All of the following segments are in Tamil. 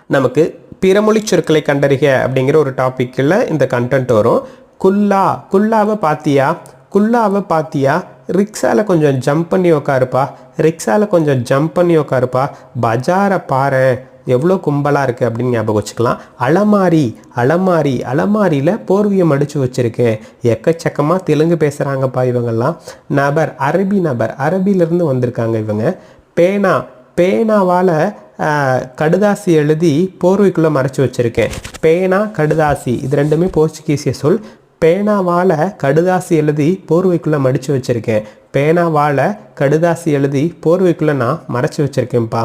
நமக்கு பிறமொழி சொற்களை கண்டறிக அப்படிங்கிற ஒரு டாப்பிக்கில் இந்த கண்டென்ட் வரும். குல்லாவை பார்த்தியா, குல்லாவை பார்த்தியா, ரிக்ஷாவில் கொஞ்சம் ஜம்ப் பண்ணி உக்காருப்பா, ரிக்ஷாவில் கொஞ்சம் ஜம்ப் பண்ணி உக்காருப்பா, பஜாரை பாரு எவ்வளோ கும்பலாக இருக்குது அப்படின்னு ஞாபகம் வச்சுக்கலாம். அலமாரியில் போர்வையை மடித்து வச்சுருக்கேன். எக்கச்சக்கமாக தெலுங்கு பேசுகிறாங்கப்பா இவங்கெல்லாம். அரபியிலேருந்து வந்திருக்காங்க இவங்க. பேனாவால் கடுதாசி எழுதி போர்வைக்குள்ளே மறைச்சி வச்சுருக்கேன். பேனா கடுதாசி இது ரெண்டுமே போர்ச்சுகீசிய சொல். பேனாவால் கடுதாசி எழுதி போர்வைக்குள்ளே மடித்து வச்சுருக்கேன். பேனாவால் கடுதாசி எழுதி போர்வைக்குள்ளே நான் மறைச்சி வச்சுருக்கேன்ப்பா.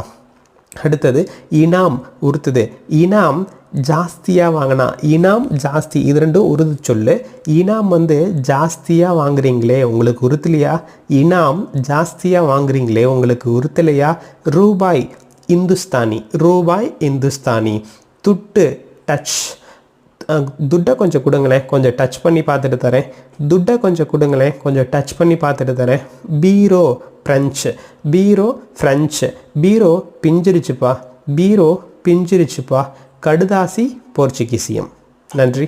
அடுத்தது இனாம் உருத்துது. இனாம் ஜாஸ்தியாக வாங்கினா, இனாம் ஜாஸ்தி இது ரெண்டும் உருது சொல்லு. இனாம் ஜாஸ்தியாக வாங்குறீங்களே உங்களுக்கு உறுத்தலையா, இனாம் ஜாஸ்தியாக வாங்குறீங்களே உங்களுக்கு உறுத்தலையா. ரூபாய் இந்துஸ்தானி. துட்டு டச், துட்டை கொஞ்சம் கொடுங்களேன், கொஞ்சம் டச் பண்ணி பார்த்துட்டு தரேன். துட்டை கொஞ்சம் கொடுங்களேன், கொஞ்சம் டச் பண்ணி பார்த்துட்டு தரேன். பீரோ ஃப்ரெஞ்சு. பீரோ பிஞ்சிருச்சுப்பா. கடுதாசி போர்ச்சுகீசியம். நன்றி.